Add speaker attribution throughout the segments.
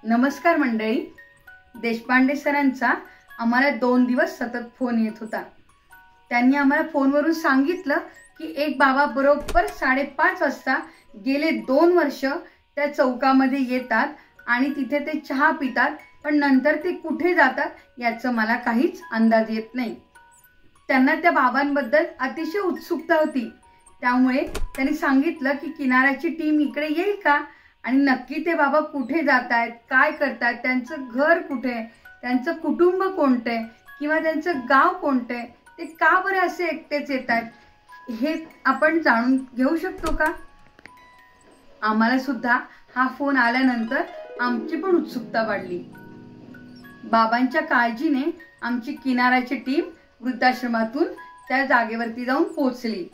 Speaker 1: नमस्कार मंडळी. देशपांडे सरांचा आम्हाला 2 दिवस सतत फोन येत होता. त्यांनी आम्हाला फोनवरून सांगितलं की एक बाबा बरोबर 5:30 वाजता गेले 2 वर्ष त्या चौकामध्ये येतात आणि तिथे ते चहा पितात, पण नंतर ते कुठे जातात याचं मला काहीच अंदाज येत नाही. त्यांना त्या बाबांबद्दल अतिशय उत्सुकता होती. त्यामुळे त्यांनी सांगितलं की किनाऱ्याची टीम इकडे येईल का आणि नक्की ते बाबा कुठे जात आहेत, काय करतात, त्यांचं घर कुठे, त्यांचं कुटुंब कोणते किंवा त्यांचं गाव कोणते, ते का बरं असे एकटेच येतात, हे आपण जाणून घेऊ शकतो का? आम्हाला सुद्धा हा फोन आल्यानंतर आमची पण उत्सुकता वाढली. बाबांच्या काळजीने आमची किनाऱ्याची टीम वृद्धाश्रमातून त्या जागेवरती जाऊन पोहोचली.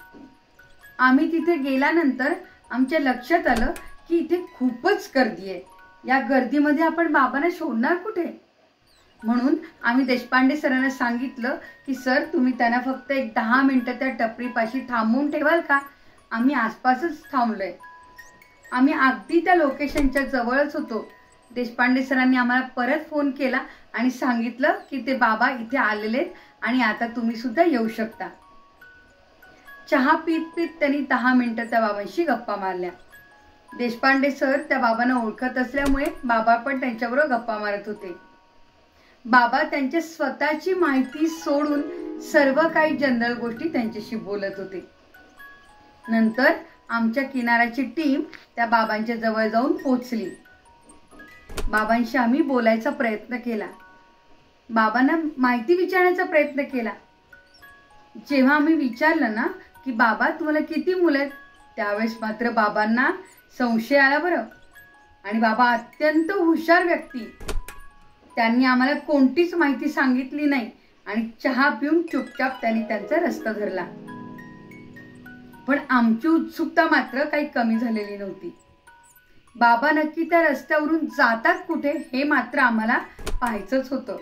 Speaker 1: आम्ही तिथे गेल्यानंतर आमच्या लक्षात आलं की इथे खूपच गर्दी आहे. या गर्दीमध्ये आपण बाबांना शोधणार कुठे? म्हणून आम्ही देशपांडे सरांना सांगितलं की सर, तुम्ही त्यांना फक्त एक 10 मिनिटं त्या टपरीपाशी थांबवून ठेवाल का? आम्ही आसपासच थांबलोय. आम्ही अगदी त्या लोकेशनच्या जवळच होतो. देशपांडे सरांनी आम्हाला परत फोन केला आणि सांगितलं की ते बाबा इथे आलेले आणि आता तुम्ही सुद्धा येऊ शकता. चहा पीत पीत त्यांनी 10 मिनिटं त्या बाबांशी गप्पा मारल्या. देशपांडे सर त्या बाबांना ओळखत असल्यामुळे बाबा पण त्यांच्याबरोबर गप्पा मारत होते. बाबा त्यांच्या स्वतःची माहिती सोडून सर्व काही जनरल गोष्टी त्यांच्याशी बोलत होते. नंतर आमच्या किनाऱ्याची टीम त्या बाबांच्या जवळ जाऊन पोहोचली. बाबांशी आम्ही बोलायचा प्रयत्न केला, बाबांना माहिती विचारण्याचा प्रयत्न केला. जेव्हा आम्ही विचारलं ना की बाबा, तुम्हाला किती मुलं आहेत, त्यावेळेस मात्र बाबांना संशय आला बरं. आणि बाबा अत्यंत हुशार व्यक्ती, त्यांनी आम्हाला कोणतीच माहिती सांगितली नाही आणि चहा पिऊन चुपचाप त्यांनी त्यांचा रस्ता धरला. पण आमची उत्सुकता मात्र काही कमी झालेली नव्हती. बाबा नक्की त्या रस्त्यावरून जातात कुठे हे मात्र आम्हाला पाहायचंच होतं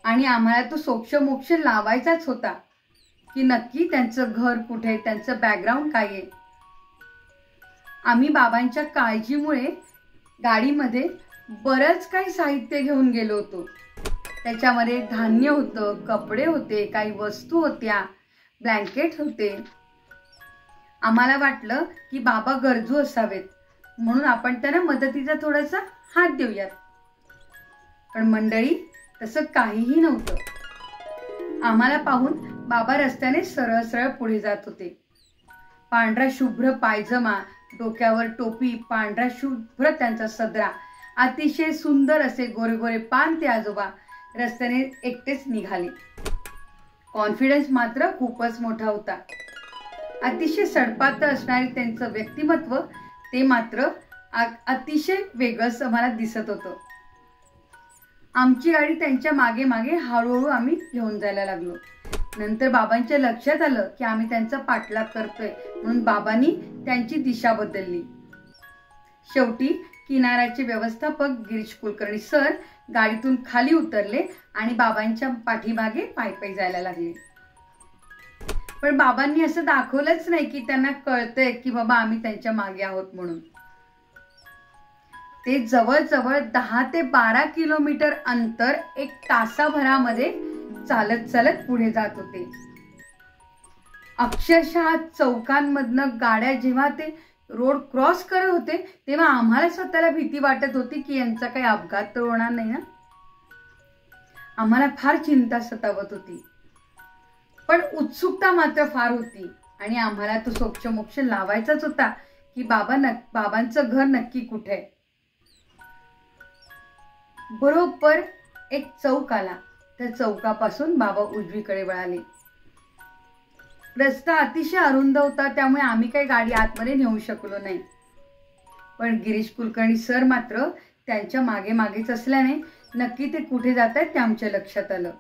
Speaker 1: आणि आम्हाला तो सोक्षमोक्ष लावायचाच होता की नक्की त्यांचं घर कुठे, त्यांचं बॅकग्राऊंड काय आहे. आम्ही बाबांच्या काळजीमुळे गाडीमध्ये बरंच काही साहित्य घेऊन गेलो होतो. त्याच्यामध्ये धान्य होतं, कपडे होते, काही वस्तू होत्या, ब्लँकेट होते. आम्हाला वाटलं की बाबा गरजू असावेत म्हणून आपण त्यांना मदतीचा थोडासा हात देऊयात. पण मंडळी, तसं काहीही नव्हतं. आम्हाला पाहून बाबा रस्त्याने सरळ सरळ पुढे जात होते. पांढरा शुभ्र पायजमा, डोक्यावर टोपी, पांढरा शुभ्र त्यांचा सदरा, अतिशय सुंदर असे गोरे गोरे पान ते आजोबा रस्त्याने एकटेच निघाले. कॉन्फिडन्स मात्र खूपच मोठा होता. अतिशय सडपातळ असणारे त्यांचं व्यक्तिमत्व ते मात्र अतिशय वेगळंच आम्हाला दिसत होतं. आमची गाडी त्यांच्या मागे मागे हळूहळू आम्ही घेऊन जायला लागलो. नंतर बाबांच्या लक्षात आलं की आम्ही त्यांचा पाठलाग करतोय, म्हणून बाबांनी त्यांची दिशा बदलली. शेवटी किनाऱ्याचे व्यवस्थापक गिरीश कुलकर्णी सर गाडीतून खाली उतरले आणि बाबांच्या पाठीमागे पायी जायला लागले. पण बाबांनी असं दाखवलंच नाही की त्यांना कळतंय की बाबा आम्ही त्यांच्या मागे आहोत म्हणून. ते जवळजवळ 10 ते 12 किलोमीटर अंतर 1 तासाभरामध्ये चालत चालत पुढे जात होते. अक्षरशः चौकांमधनं गाड्या जेव्हा ते रोड क्रॉस करत होते तेव्हा आम्हाला स्वतःला भीती वाटत होती की यांचा काही अपघात तर होणार नाही ना. आम्हाला फार चिंता सतावत होती, पण उत्सुकता मात्र फार होती आणि आम्हाला तो सोक्षमोक्ष लावायचाच होता की बाबांचं घर नक्की कुठे आहे. बरोबर एक चौक आला. त्या चौकापासून बाबा उजवीकडे वळाले. रस्ता अतिशय अरुंद होता, त्यामुळे आम्ही काही गाडी आतमध्ये नेऊ शकलो नाही. पण गिरीश कुलकर्णी सर मात्र त्यांच्या मागे मागेच असल्याने नक्की ते कुठे जात आहेत ते आमच्या लक्षात आलं.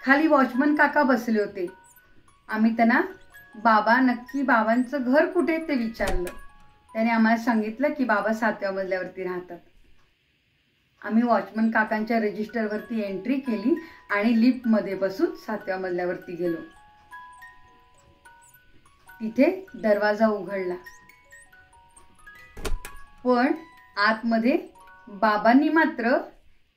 Speaker 1: खाली वॉचमन काका बसले होते. आम्ही त्यांना बाबा नक्की बाबांचं घर कुठे ते विचारलं. त्याने आम्हाला सांगितलं की बाबा 7व्या मजल्यावरती राहतात. आम्ही वॉचमन काकांच्या रजिस्टरवरती एंट्री केली आणि लिफ्टमध्ये बसून 7व्या मजल्यावरती गेलो. तिथे दरवाजा उघडला, पण आतमध्ये बाबांनी मात्र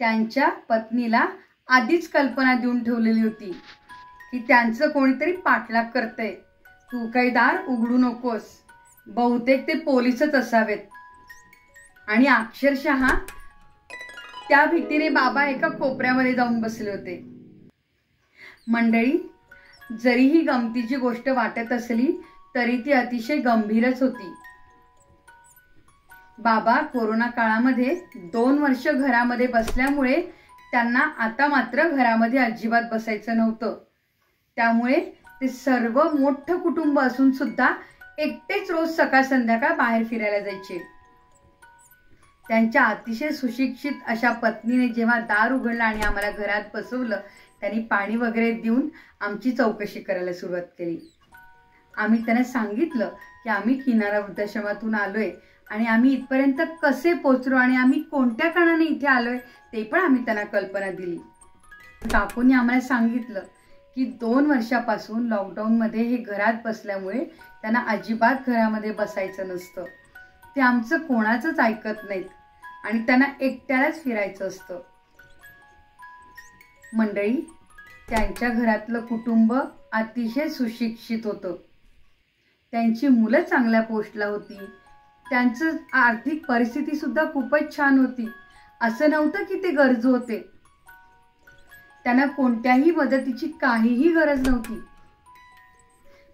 Speaker 1: त्यांच्या पत्नीला आधीच कल्पना देऊन ठेवलेली होती की त्यांचं कोणीतरी पाठलाग करतंय, तू काही दार उघडू नकोस, बहुतेक ते पोलीसच असावेत. आणि अक्षरशः त्या भीतीने बाबा एका कोपऱ्यामध्ये जाऊन बसले होते. मंडळी, जरी ही गमतीची गोष्ट वाटत असली तरी ती अतिशय गंभीरच होती. बाबा कोरोना काळामध्ये 2 वर्ष घरामध्ये बसल्यामुळे त्यांना आता मात्र घरामध्ये अजिबात बसायचं नव्हतं. त्यामुळे ते सर्व मोठं कुटुंब असून सुद्धा एकटेच रोज सकाळ संध्याकाळ बाहेर फिरायला जायचे. त्यांच्या अतिशय सुशिक्षित अशा पत्नीने जेव्हा दार उघडलं आणि आम्हाला घरात बसवलं, त्यांनी पाणी वगैरे देऊन आमची चौकशी करायला सुरुवात केली. आम्ही त्यांना सांगितलं की आम्ही किनारा वृद्धाश्रमातून आलोय आणि आम्ही इथपर्यंत कसे पोचलो आणि आम्ही कोणत्या कारणाने इथे आलोय ते पण आम्ही त्यांना कल्पना दिली. काकूंनी आम्हाला सांगितलं की 2 वर्षापासून लॉकडाऊनमध्ये हे घरात बसल्यामुळे त्यांना अजिबात घरामध्ये बसायचं नसतं. ते आमचं कोणाचंच ऐकत नाहीत आणि त्यांना एकट्यालाच फिरायचं असतं. मंडळी, त्यांच्या घरातलं कुटुंब अतिशय सुशिक्षित होतं. त्यांची मुलं चांगल्या पोस्टला होती. त्यांचं आर्थिक परिस्थिती सुद्धा खूपच छान होती. असं नव्हतं की ते गरजू होते. त्यांना कोणत्याही मदतीची काहीही गरज नव्हती.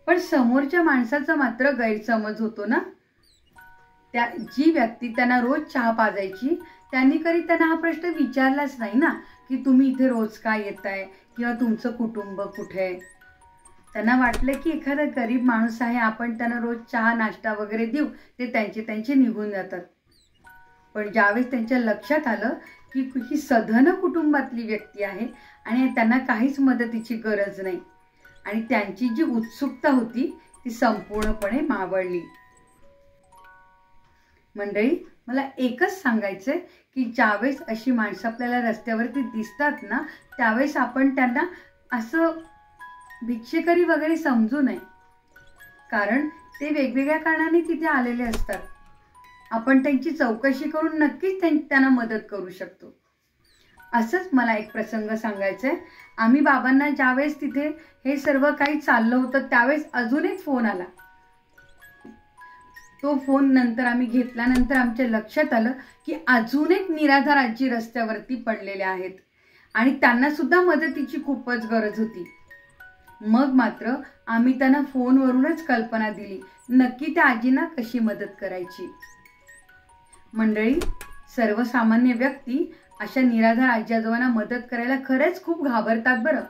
Speaker 1: पण समोरच्या माणसाचा मात्र गैरसमज होतो ना. जी व्यक्ती त्यांना रोज चहा पाजायची त्यांनी कधी त्यांना हा प्रश्न विचारलाच नाही ना की तुम्ही इथे रोज काय येताय किंवा तुमचं कुटुंब कुठे आहे. त्यांना वाटलं की एखादा गरीब माणूस आहे, आपण त्यांना रोज चहा नाश्ता वगैरे देऊ, ते त्यांचे निघून जातात. पण ज्यावेळेस त्यांच्या लक्षात आलं की ही सधन कुटुंबातली व्यक्ती आहे आणि त्यांना काहीच मदतीची गरज नाही आणि त्यांची जी उत्सुकता होती ती संपूर्णपणे मावळली. मंडळी, मला एकच सांगायचंय की ज्यावेळेस अशी माणसं आपल्याला रस्त्यावरती दिसतात ना, त्यावेळेस आपण त्यांना असं भिक्षेकरी वगैरे समजू नये, कारण ते वेगवेगळ्या कारणाने तिथे आलेले असतात. आपण त्यांची चौकशी करून नक्कीच त्यांना मदत करू शकतो. असंच मला एक प्रसंग सांगायचा आहे. आम्ही बाबांना ज्यावेळेस तिथे हे सर्व काही चाललं होतं त्यावेळेस अजून एक फोन आला. तो फोन नंतर आम्ही घेतल्यानंतर आमच्या लक्षात आलं की अजून एक निराधार आजी रस्त्यावरती पडलेल्या आहेत आणि त्यांना सुद्धा मदतीची खूपच गरज होती. मग मात्र आम्ही त्यांना फोनवरूनच कल्पना दिली नक्की त्या आजींना कशी मदत करायची. मंडळी, सर्वसामान्य व्यक्ती अशा निराधार आजी आजोबांना मदत करायला खरंच खूप घाबरतात बरं.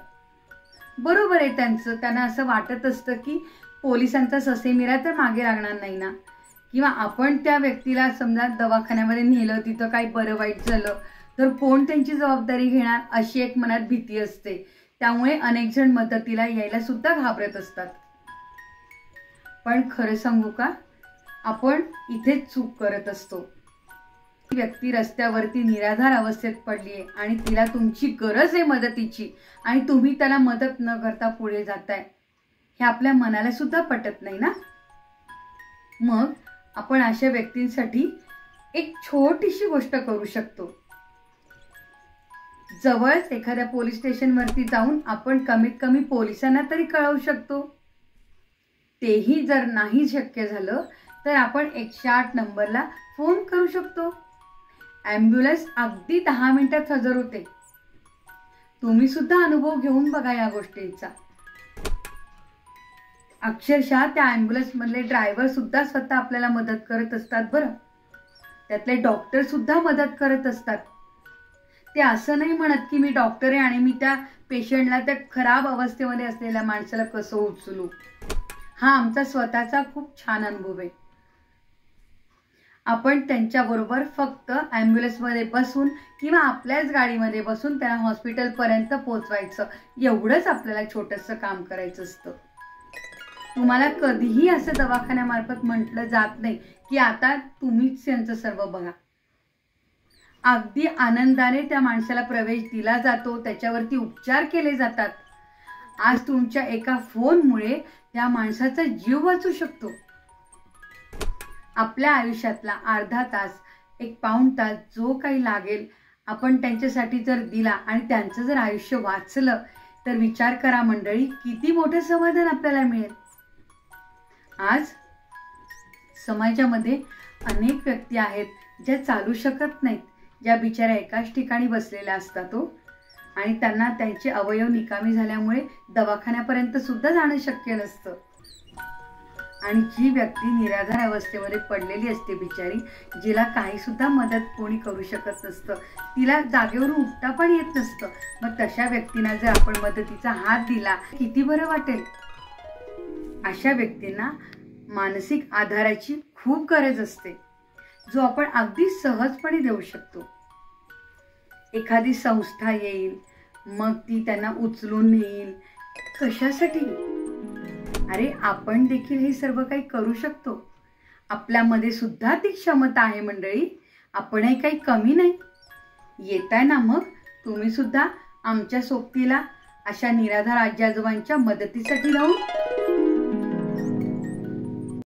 Speaker 1: बरोबर आहे त्यांचं. त्यांना असं वाटत असतं की पोलिसांचा ससेमिरा तर मागे लागणार नाही ना, किंवा आपण त्या व्यक्तीला समजा दवाखान्यामध्ये नेलं, तिथं काही बरं वाईट झालं तर कोण त्यांची जबाबदारी घेणार अशी एक मनात भीती असते. त्यामुळे अनेक जण मदतीला यायला सुद्धा घाबरत असतात. पण खरं सांगू का, आपण इथेच चूक करत असतो. व्यक्ती रस्त्यावरती निराधार अवस्थेत पडली आहे आणि तिला तुमची गरज आहे मदतीची आणि तुम्ही त्याला मदत न करता पुढे जाताय, हे आपल्या मनाला सुद्धा पटत नाही ना. मग आपण अशा व्यक्तींसाठी एक छोटीशी गोष्ट करू शकतो. जवळच एखाद्या पोलीस स्टेशनवरती जाऊन आपण कमीत कमी पोलिसांना तरी कळवू शकतो. तेही जर नाही शक्य झालं तर आपण 108 नंबरला फोन करू शकतो. ॲम्ब्युलन्स अगदी 10 मिनिटात हजर होते. तुम्ही सुद्धा अनुभव घेऊन बघा या गोष्टींचा. अक्षरशः त्या ॲम्ब्युलन्स मधले ड्रायव्हर सुद्धा स्वतः आपल्याला मदत करत असतात बरं. त्यातले डॉक्टर सुद्धा मदत करत असतात. ते असं नाही म्हणत की मी डॉक्टर आहे आणि मी त्या पेशंटला त्या खराब अवस्थेमध्ये असलेल्या माणसाला कसं उचलू. हा आमचा स्वतःचा खूप छान अनुभव आहे. आपण त्यांच्याबरोबर फक्त ॲम्ब्युलन्समध्ये बसून किंवा आपल्याच गाडीमध्ये बसून त्यांना हॉस्पिटलपर्यंत पोहोचवायचं, एवढंच आपल्याला छोटंसं काम करायचं असतं. तुम्हाला कधीही असं दवाखान्यामार्फत म्हटलं जात नाही की आता तुम्हीच त्यांचं सर्व बघा. अगदी आनंदाने त्या माणसाला प्रवेश दिला जातो, त्याच्यावरती उपचार केले जातात. आज तुमच्या एका फोनमुळे त्या माणसाचा जीव वाचू शकतो. आपल्या आयुष्यातला अर्धा तास 1 पाऊण तास जो काही लागेल आपण त्यांच्यासाठी जर दिला आणि त्यांचं जर आयुष्य वाचलं तर विचार करा मंडळी, किती मोठं समाधान आपल्याला मिळेल. आज समाजामध्ये अनेक व्यक्ती आहेत ज्या चालू शकत नाहीत, ज्या बिचाऱ्या एकाच ठिकाणी बसलेल्या असतात आणि त्यांना त्यांचे अवयव निकामी झाल्यामुळे दवाखान्यापर्यंत सुद्धा जाणं शक्य नसतं. आणि जी व्यक्ती निराधार अवस्थेमध्ये पडलेली असते बिचारी, जिला काही सुद्धा मदत कोणी करू शकत नसतं, तिला जागेवरून उठता पण येत नसतं, मग तशा व्यक्तींना जर आपण मदतीचा हात दिला किती बरं वाटेल. अशा व्यक्तींना मानसिक आधाराची खूप गरज असते, जो आपण अगदी सहजपणे देऊ शकतो. एखादी संस्था येईल, मग ती त्यांना उचलून नेईल. कशासाठी? अरे आपण देखील हे सर्व काही करू शकतो. आपल्यामध्ये सुद्धा ती क्षमता आहे मंडळी. आपणही काही कमी नाही. येताय ना मग तुम्ही सुद्धा आमच्या सोबतीला अशा निराधार आजी आजोबांच्या मदतीसाठी जाऊन.